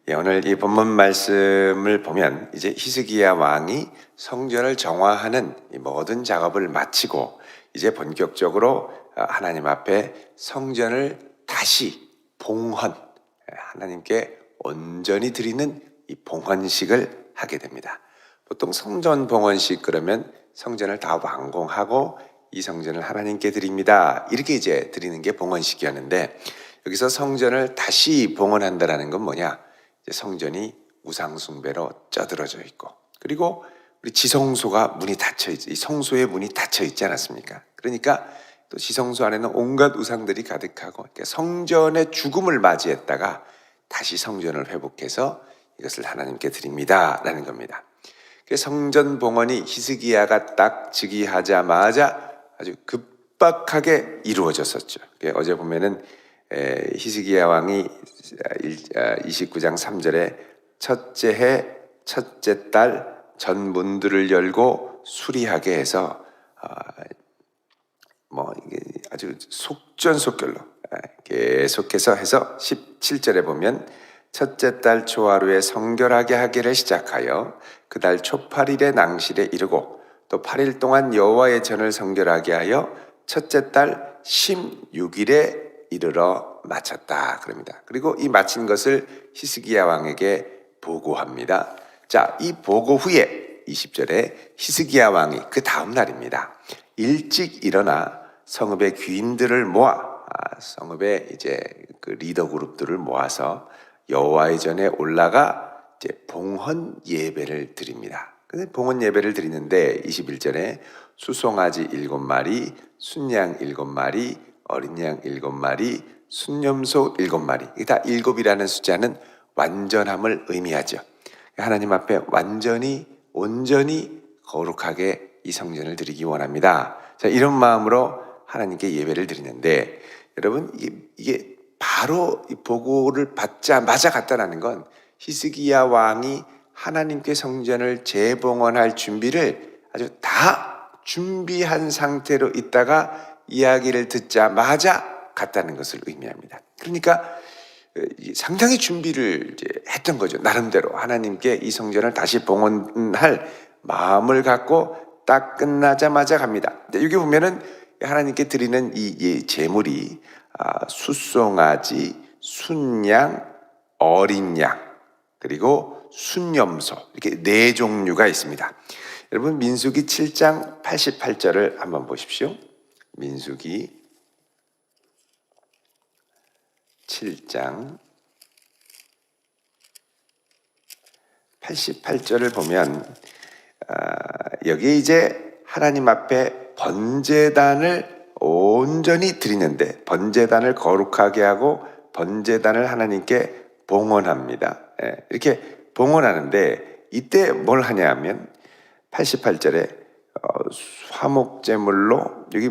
오늘 이 본문 말씀을 보면 이제 히스기야 왕이 성전을 정화하는 이 모든 작업을 마치고 이제 본격적으로 하나님 앞에 성전을 다시 봉헌, 하나님께 온전히 드리는 이 봉헌식을 하게 됩니다. 보통 성전 봉헌식 그러면 성전을 다 완공하고 이 성전을 하나님께 드립니다. 이렇게 이제 드리는 게 봉헌식이었는데 여기서 성전을 다시 봉헌한다라는 건 뭐냐? 성전이 우상숭배로 쩌들어져 있고 그리고 우리 지성소가 문이 닫혀 있지, 성소의 문이 닫혀 있지 않았습니까? 그러니까 또 지성소 안에는 온갖 우상들이 가득하고 성전의 죽음을 맞이했다가 다시 성전을 회복해서 이것을 하나님께 드립니다라는 겁니다. 성전 봉헌이 히스기야가 딱 즉위하자마자 아주 급박하게 이루어졌었죠. 어제 보면은 히스기야 왕이 29장 3절에 첫째 해 첫째 달 전문들을 열고 수리하게 해서 이게 아주 속전속결로 계속해서 해서 17절에 보면 첫째 달 초하루에 성결하게 하기를 시작하여 그 달 초팔일에 낭실에 이르고 또 8일 동안 여호와의 전을 성결하게 하여 첫째 달 16일에 이르러 마쳤다 그럽니다. 그리고 이 마친 것을 히스기야 왕에게 보고합니다. 자, 이 보고 후에 20절에 히스기야 왕이 그 다음 날입니다. 일찍 일어나 성읍의 귀인들을 모아 성읍의 이제 그 리더 그룹들을 모아서 여호와의 전에 올라가 이제 봉헌 예배를 드립니다. 근데 봉헌 예배를 드리는데 21절에 수송아지 7마리, 순양 7마리, 어린 양 7마리, 순염소 7마리. 이게 다 7이라는 숫자는 완전함을 의미하죠. 하나님 앞에 완전히 온전히 거룩하게 이 성전을 드리기 원합니다. 자, 이런 마음으로 하나님께 예배를 드리는데 여러분 이게 바로 이 보고를 받자마자 갔다라는 건 히스기야 왕이 하나님께 성전을 재봉헌할 준비를 아주 다 준비한 상태로 있다가 이야기를 듣자마자 갔다는 것을 의미합니다. 그러니까 상당히 준비를 이제 했던 거죠. 나름대로 하나님께 이 성전을 다시 봉헌할 마음을 갖고 딱 끝나자마자 갑니다. 여기 보면은 하나님께 드리는 이 제물이 숫송아지, 순양, 어린 양, 그리고 순염소 이렇게 4종류가 있습니다. 여러분 민수기 7장 88절을 한번 보십시오. 민수기 7장 88절을 보면 여기에 이제 하나님 앞에 번제단을 온전히 드리는데 번제단을 거룩하게 하고 번제단을 하나님께 봉헌합니다. 이렇게 봉헌하는데 이때 뭘 하냐 하면 88절에 화목제물로 여기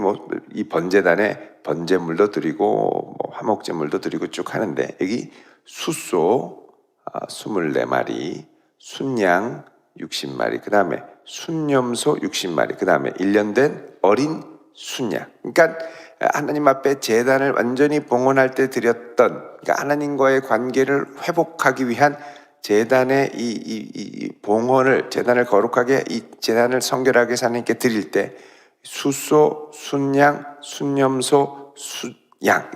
이 번제단에 번제물도 드리고 화목제물도 드리고 쭉 하는데 여기 숫소 24마리, 순양 60마리, 그 다음에 순염소 60마리, 그 다음에 1년 된 어린 순양. 그러니까 하나님 앞에 제단을 완전히 봉헌할 때 드렸던 그러니까 하나님과의 관계를 회복하기 위한 제단의 이 봉헌을 제단을 거룩하게 이 제단을 성결하게 하나님께 드릴 때 숫소, 순양, 순염소, 숫양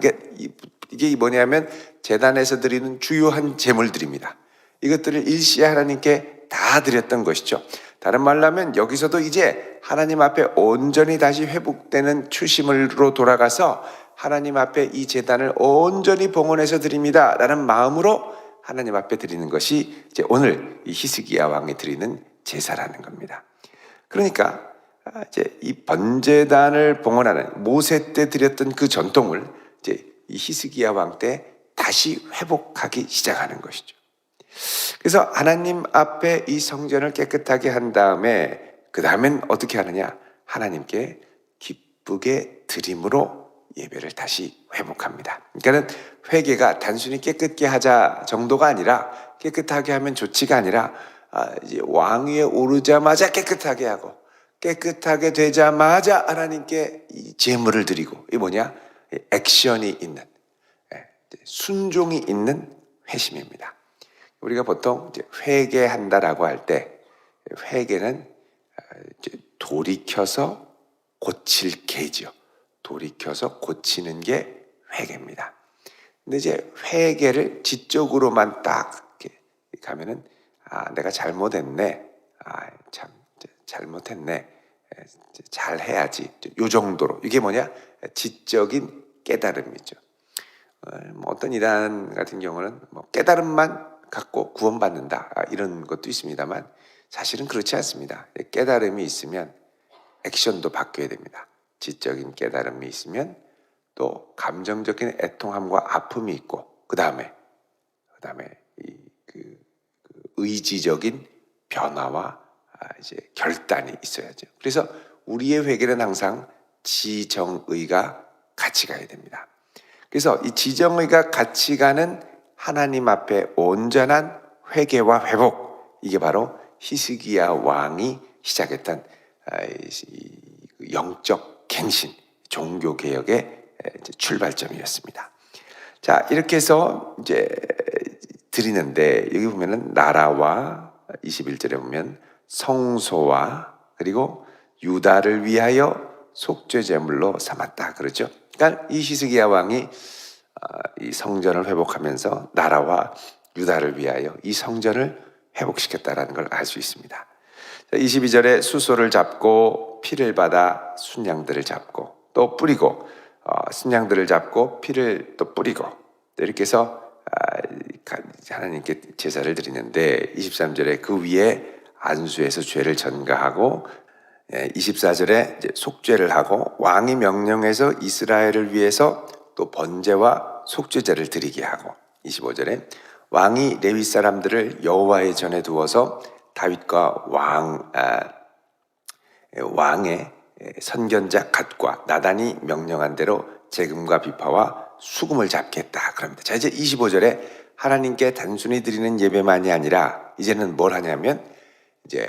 이게 뭐냐면 제단에서 드리는 주요한 제물들입니다. 이것들을 일시에 하나님께 다 드렸던 것이죠. 다른 말로 하면 여기서도 이제 하나님 앞에 온전히 다시 회복되는 추심으로 돌아가서 하나님 앞에 이 제단을 온전히 봉헌해서 드립니다 라는 마음으로 하나님 앞에 드리는 것이 이제 오늘 이 히스기야 왕이 드리는 제사라는 겁니다. 그러니까 이제 이 번제단을 봉헌하는 모세 때 드렸던 그 전통을 이제 이 히스기야 왕 때 다시 회복하기 시작하는 것이죠. 그래서 하나님 앞에 이 성전을 깨끗하게 한 다음에 그 다음엔 어떻게 하느냐? 하나님께 기쁘게 드림으로 예배를 다시 회복합니다. 그러니까는 회개가 단순히 깨끗게 하자 정도가 아니라 깨끗하게 하면 좋지가 아니라 이제 왕위에 오르자마자 깨끗하게 하고 깨끗하게 되자마자 하나님께 이 제물을 드리고 이 뭐냐? 액션이 있는 순종이 있는 회심입니다. 우리가 보통 이제 회개한다라고 할 때 회개는 이제 돌이켜서 고칠 계죠. 돌이켜서 고치는 게 회개입니다. 근데 이제 회개를 지적으로만 딱 이렇게 가면은 내가 잘못했네. 참 잘못했네. 잘해야지. 요 정도로. 이게 뭐냐? 지적인 깨달음이죠. 어떤 이단 같은 경우는 깨달음만 갖고 구원받는다 이런 것도 있습니다만 사실은 그렇지 않습니다. 깨달음이 있으면 액션도 바뀌어야 됩니다. 지적인 깨달음이 있으면 또 감정적인 애통함과 아픔이 있고 그 다음에 그 의지적인 변화와 이제 결단이 있어야죠. 그래서 우리의 회개는 항상 지정의가 같이 가야 됩니다. 그래서 이 지정의가 같이 가는 하나님 앞에 온전한 회개와 회복, 이게 바로 히스기야 왕이 시작했던 영적 갱신, 종교 개혁의 출발점이었습니다. 자, 이렇게 해서 이제 드리는데 여기 보면은 나라와 21절에 보면 성소와 그리고 유다를 위하여 속죄 제물로 삼았다 그러죠. 그러니까 이 히스기야 왕이 이 성전을 회복하면서 나라와 유다를 위하여 이 성전을 회복시켰다라는 걸 알 수 있습니다. 22절에 수소를 잡고 피를 받아 순양들을 잡고 또 뿌리고 순양들을 잡고 피를 또 뿌리고 이렇게 해서 하나님께 제사를 드리는데 23절에 그 위에 안수해서 죄를 전가하고 24절에 이제 속죄를 하고 왕이 명령해서 이스라엘을 위해서 또 번제와 속죄제를 드리게 하고 25절에 왕이 레위 사람들을 여호와의 전에 두어서 다윗과 왕의 선견자 갓과 나단이 명령한 대로 재금과 비파와 수금을 잡겠다 그럽니다. 자, 이제 25절에 하나님께 단순히 드리는 예배만이 아니라 이제는 뭘 하냐면 이제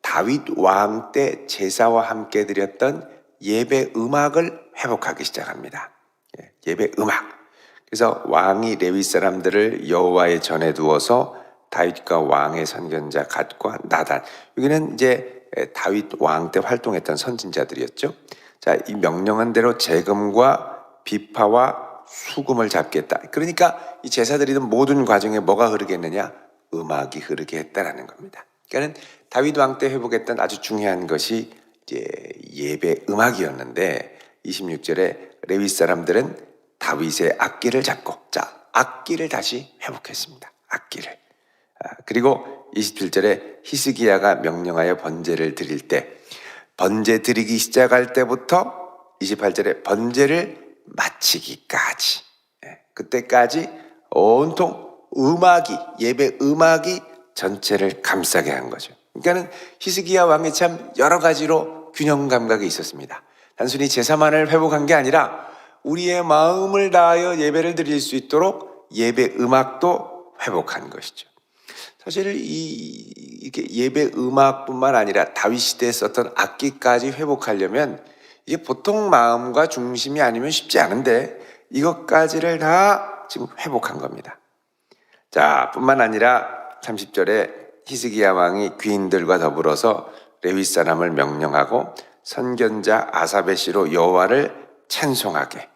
다윗 왕 때 제사와 함께 드렸던 예배 음악을 회복하기 시작합니다. 예배 음악. 그래서 왕이 레위 사람들을 여호와의 전에 두어서 다윗과 왕의 선견자 갓과 나단. 여기는 이제 다윗 왕 때 활동했던 선진자들이었죠. 자, 이 명령한 대로 재금과 비파와 수금을 잡겠다. 그러니까 이 제사 드리는 모든 과정에 뭐가 흐르겠느냐? 음악이 흐르게 했다라는 겁니다. 그러니까 다윗 왕 때 회복했던 아주 중요한 것이 이제 예배 음악이었는데 26절에 레위 사람들은 다윗의 악기를 잡고 악기를 다시 회복했습니다. 악기를. 그리고 27절에 히스기야가 명령하여 번제를 드릴 때 번제 드리기 시작할 때부터 28절에 번제를 마치기까지 그때까지 온통 음악이 예배 음악이 전체를 감싸게 한 거죠. 그러니까는 히스기야 왕이 참 여러 가지로 균형 감각이 있었습니다. 단순히 제사만을 회복한 게 아니라 우리의 마음을 다하여 예배를 드릴 수 있도록 예배 음악도 회복한 것이죠. 사실 이렇게 예배 음악뿐만 아니라 다윗 시대에 썼던 악기까지 회복하려면 이게 보통 마음과 중심이 아니면 쉽지 않은데 이것까지를 다 지금 회복한 겁니다. 자, 뿐만 아니라 30절에 히스기야 왕이 귀인들과 더불어서 레위 사람을 명령하고 선견자 아삽의 시로 여호와를 찬송하게.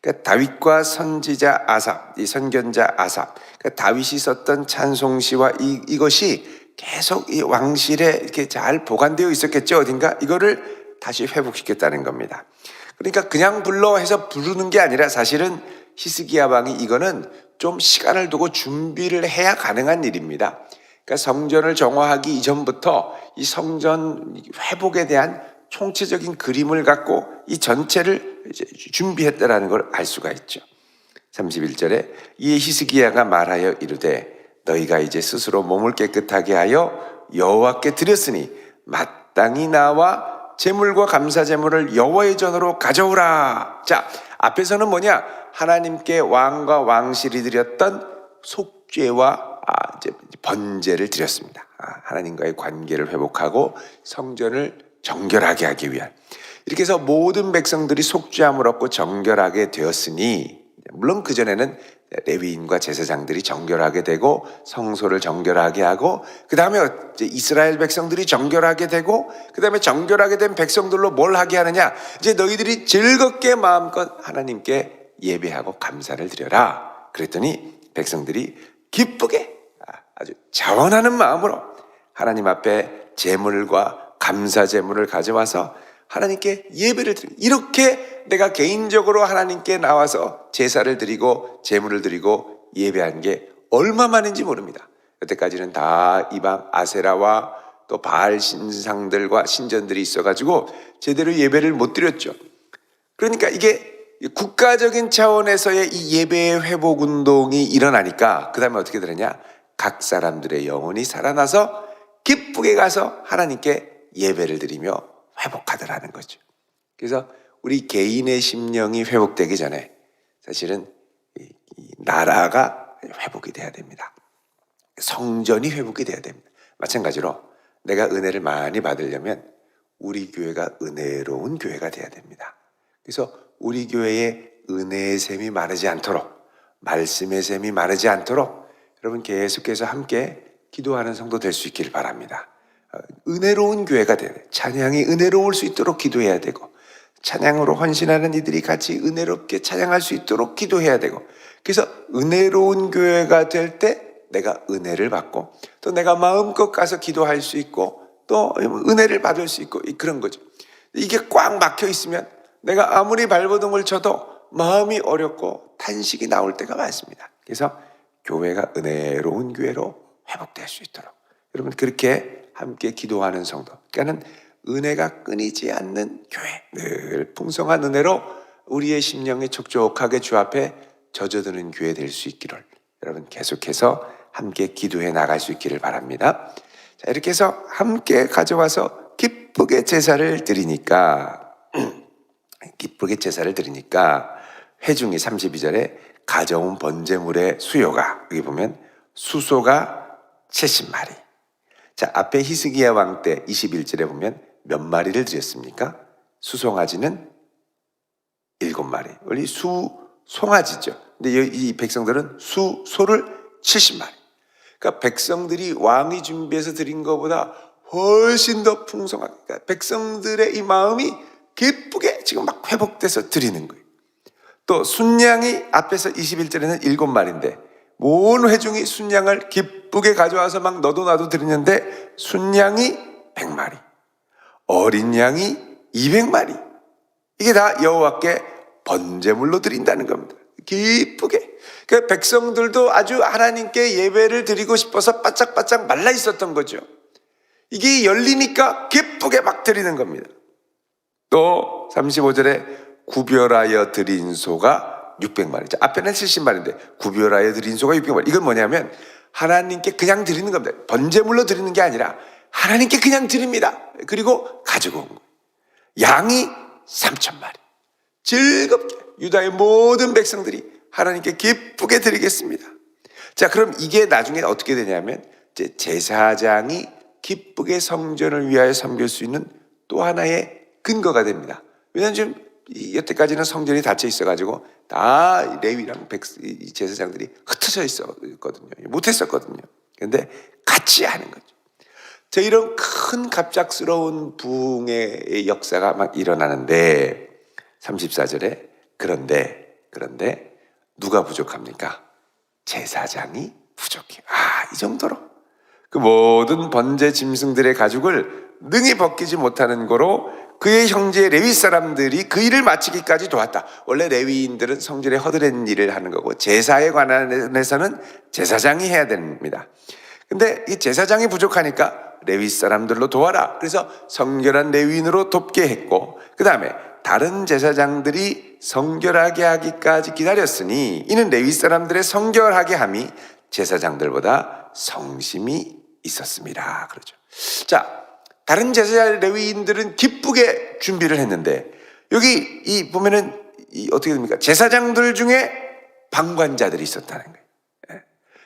그러니까 다윗과 선지자 아삽, 이 선견자 아삽, 그러니까 다윗이 썼던 찬송시와 이것이 계속 이 왕실에 이렇게 잘 보관되어 있었겠죠. 어딘가 이거를 다시 회복시켰다는 겁니다. 그러니까 그냥 불러 해서 부르는 게 아니라 사실은 히스기야 왕이 이거는 좀 시간을 두고 준비를 해야 가능한 일입니다. 그러니까 성전을 정화하기 이전부터 이 성전 회복에 대한 총체적인 그림을 갖고 이 전체를 이제 준비했다라는 걸 알 수가 있죠. 31절에 이에 히스기야가 말하여 이르되 너희가 이제 스스로 몸을 깨끗하게 하여 여호와께 드렸으니 마땅히 나와 제물과 감사 제물을 여호와의 전으로 가져오라. 자, 앞에서는 뭐냐? 하나님께 왕과 왕실이 드렸던 속죄와 이제 번제를 드렸습니다. 하나님과의 관계를 회복하고 성전을 정결하게 하기 위한. 이렇게 해서 모든 백성들이 속죄함을 얻고 정결하게 되었으니 물론 그전에는 레위인과 제사장들이 정결하게 되고 성소를 정결하게 하고 그 다음에 이스라엘 백성들이 정결하게 되고 그 다음에 정결하게 된 백성들로 뭘 하게 하느냐, 이제 너희들이 즐겁게 마음껏 하나님께 예배하고 감사를 드려라. 그랬더니 백성들이 기쁘게 아주 자원하는 마음으로 하나님 앞에 제물과 감사 제물을 가져와서 하나님께 예배를 드리고, 이렇게 내가 개인적으로 하나님께 나와서 제사를 드리고 제물을 드리고 예배한 게 얼마만인지 모릅니다. 여태까지는 다 이방 아세라와 또 바알 신상들과 신전들이 있어가지고 제대로 예배를 못 드렸죠. 그러니까 이게 국가적인 차원에서의 이 예배의 회복 운동이 일어나니까 그 다음에 어떻게 되느냐, 각 사람들의 영혼이 살아나서 기쁘게 가서 하나님께 예배를 드리며 회복하더라는 거죠. 그래서 우리 개인의 심령이 회복되기 전에 사실은 이 나라가 회복이 돼야 됩니다. 성전이 회복이 돼야 됩니다. 마찬가지로 내가 은혜를 많이 받으려면 우리 교회가 은혜로운 교회가 돼야 됩니다. 그래서 우리 교회에 은혜의 샘이 마르지 않도록, 말씀의 샘이 마르지 않도록 여러분 계속해서 함께 기도하는 성도 될 수 있기를 바랍니다. 은혜로운 교회가 돼야 돼. 찬양이 은혜로울 수 있도록 기도해야 되고, 찬양으로 헌신하는 이들이 같이 은혜롭게 찬양할 수 있도록 기도해야 되고, 그래서 은혜로운 교회가 될 때 내가 은혜를 받고 또 내가 마음껏 가서 기도할 수 있고 또 은혜를 받을 수 있고 그런 거죠. 이게 꽉 막혀 있으면 내가 아무리 발버둥을 쳐도 마음이 어렵고 탄식이 나올 때가 많습니다. 그래서 교회가 은혜로운 교회로 회복될 수 있도록 여러분 그렇게 함께 기도하는 성도, 그러니까는 은혜가 끊이지 않는 교회, 늘 풍성한 은혜로 우리의 심령이 촉촉하게 주 앞에 젖어드는 교회 될 수 있기를 여러분 계속해서 함께 기도해 나갈 수 있기를 바랍니다. 자, 이렇게 해서 함께 가져와서 기쁘게 제사를 드리니까 기쁘게 제사를 드리니까 회중이 32절에 가져온 번제물의 수요가, 여기 보면 수소가 70마리. 자, 앞에 히스기야 왕 때 21절에 보면 몇 마리를 드렸습니까? 수송아지는 7마리. 원래 수송아지죠. 근데 이 백성들은 수소를 70마리. 그러니까 백성들이 왕이 준비해서 드린 것보다 훨씬 더 풍성하게, 그러니까 백성들의 이 마음이 기쁘게 지금 막 회복돼서 드리는 거예요. 또 순양이 앞에서 21절에는 7마리인데 온 회중이 순양을 기쁘게 가져와서 막 너도 나도 드리는데 순양이 100마리, 어린 양이 200마리. 이게 다 여호와께 번제물로 드린다는 겁니다. 기쁘게. 그 백성들도 아주 하나님께 예배를 드리고 싶어서 바짝바짝 말라 있었던 거죠. 이게 열리니까 기쁘게 막 드리는 겁니다. 또 35절에 구별하여 드린 소가 600마리. 앞에는 70마리인데 구별하여 드린 소가 600마리. 이건 뭐냐면 하나님께 그냥 드리는 겁니다. 번제물로 드리는 게 아니라 하나님께 그냥 드립니다. 그리고 가지고 온 거예요. 양이 3,000마리. 즐겁게 유다의 모든 백성들이 하나님께 기쁘게 드리겠습니다. 자, 그럼 이게 나중에 어떻게 되냐면 제사장이 기쁘게 성전을 위하여 섬길 수 있는 또 하나의 근거가 됩니다. 왜냐하면 지금 여태까지는 성전이 닫혀 있어가지고 다 레위랑 제사장들이 흩어져 있었거든요. 못했었거든요. 그런데 같이 하는 거죠. 자, 이런 큰 갑작스러운 부흥의 역사가 막 일어나는데 34절에 그런데 누가 부족합니까? 제사장이 부족해요. 이 정도로 그 모든 번제 짐승들의 가죽을 능히 벗기지 못하는 거로 그의 형제 레위 사람들이 그 일을 마치기까지 도왔다. 원래 레위인들은 성전에 허드렛 일을 하는 거고 제사에 관해서는 제사장이 해야 됩니다. 근데 이 제사장이 부족하니까 레위 사람들로 도와라. 그래서 성결한 레위인으로 돕게 했고, 그 다음에 다른 제사장들이 성결하게 하기까지 기다렸으니 이는 레위 사람들의 성결하게 함이 제사장들보다 성심이 있었습니다. 그러죠. 자, 다른 제사장 레위인들은 기쁘게 준비를 했는데 여기 이 보면은 어떻게 됩니까? 제사장들 중에 방관자들이 있었다는 거예요.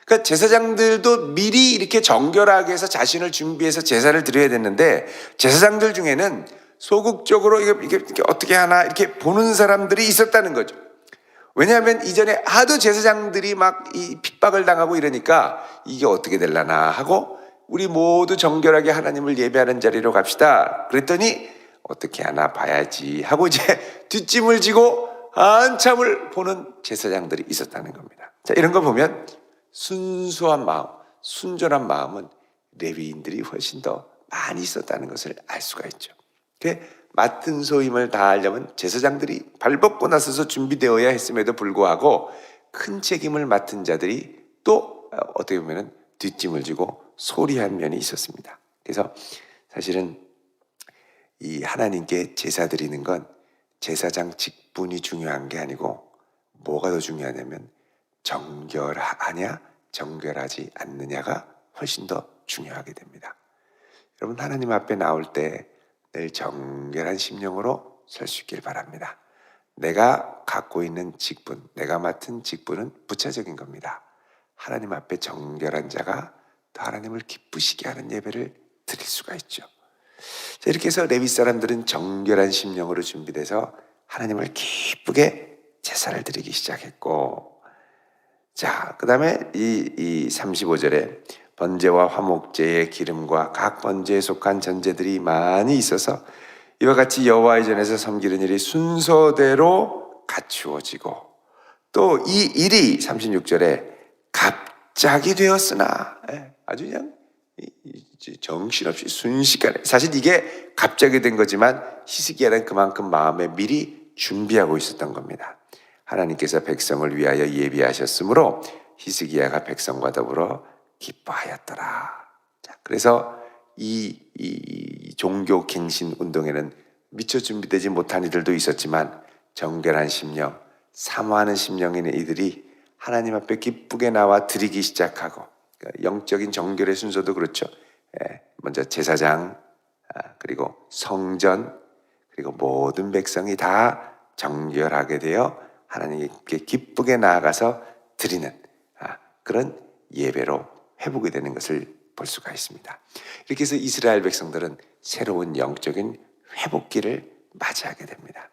그러니까 제사장들도 미리 이렇게 정결하게 해서 자신을 준비해서 제사를 드려야 됐는데 제사장들 중에는 소극적으로 이게 어떻게 하나 이렇게 보는 사람들이 있었다는 거죠. 왜냐하면 이전에 하도 제사장들이 막 이 핍박을 당하고 이러니까 이게 어떻게 될라나 하고 우리 모두 정결하게 하나님을 예배하는 자리로 갑시다. 그랬더니 어떻게 하나 봐야지 하고 이제 뒷짐을 지고 한참을 보는 제사장들이 있었다는 겁니다. 자, 이런 거 보면 순수한 마음, 순전한 마음은 레위인들이 훨씬 더 많이 있었다는 것을 알 수가 있죠. 맡은 소임을 다하려면 제사장들이 발벗고 나서서 준비되어야 했음에도 불구하고 큰 책임을 맡은 자들이 또 어떻게 보면 뒷짐을 지고 소리한 면이 있었습니다. 그래서 사실은 이 하나님께 제사 드리는 건 제사장 직분이 중요한 게 아니고 뭐가 더 중요하냐면 정결하냐 정결하지 않느냐가 훨씬 더 중요하게 됩니다. 여러분, 하나님 앞에 나올 때 늘 정결한 심령으로 설 수 있길 바랍니다. 내가 갖고 있는 직분, 내가 맡은 직분은 부차적인 겁니다. 하나님 앞에 정결한 자가 더 하나님을 기쁘시게 하는 예배를 드릴 수가 있죠. 자, 이렇게 해서 레위 사람들은 정결한 심령으로 준비돼서 하나님을 기쁘게 제사를 드리기 시작했고, 자, 그 다음에 이 35절에 번제와 화목제의 기름과 각 번제에 속한 전제들이 많이 있어서 이와 같이 여호와의 전에서 섬기는 일이 순서대로 갖추어지고, 또 이 일이 36절에 갑자기 되었으나, 아주 그냥 정신없이 순식간에, 사실 이게 갑자기 된 거지만 히스기야는 그만큼 마음에 미리 준비하고 있었던 겁니다. 하나님께서 백성을 위하여 예비하셨으므로 히스기야가 백성과 더불어 기뻐하였더라. 자, 그래서 이 종교 갱신 운동에는 미처 준비되지 못한 이들도 있었지만 정결한 심령, 사모하는 심령인 이들이 하나님 앞에 기쁘게 나와 드리기 시작하고, 영적인 정결의 순서도 그렇죠. 먼저 제사장, 그리고 성전, 그리고 모든 백성이 다 정결하게 되어 하나님께 기쁘게 나아가서 드리는 그런 예배로 회복이 되는 것을 볼 수가 있습니다. 이렇게 해서 이스라엘 백성들은 새로운 영적인 회복기를 맞이하게 됩니다.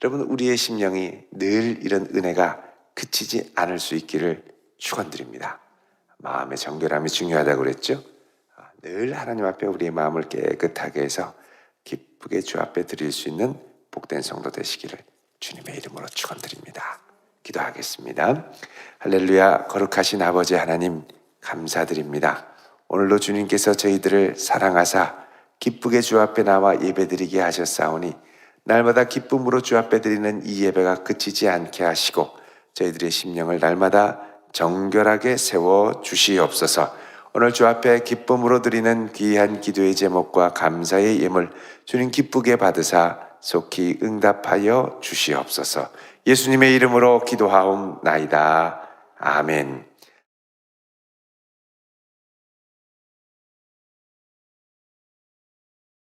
여러분, 우리의 심령이 늘 이런 은혜가 그치지 않을 수 있기를 축원드립니다. 마음의 정결함이 중요하다고 그랬죠. 늘 하나님 앞에 우리의 마음을 깨끗하게 해서 기쁘게 주 앞에 드릴 수 있는 복된 성도 되시기를 주님의 이름으로 축원드립니다. 기도하겠습니다. 할렐루야. 거룩하신 아버지 하나님, 감사드립니다. 오늘도 주님께서 저희들을 사랑하사 기쁘게 주 앞에 나와 예배드리게 하셨사오니 날마다 기쁨으로 주 앞에 드리는 이 예배가 그치지 않게 하시고 저희들의 심령을 날마다 정결하게 세워 주시옵소서. 오늘 주 앞에 기쁨으로 드리는 귀한 기도의 제목과 감사의 예물 주님 기쁘게 받으사 속히 응답하여 주시옵소서. 예수님의 이름으로 기도하옵나이다. 아멘.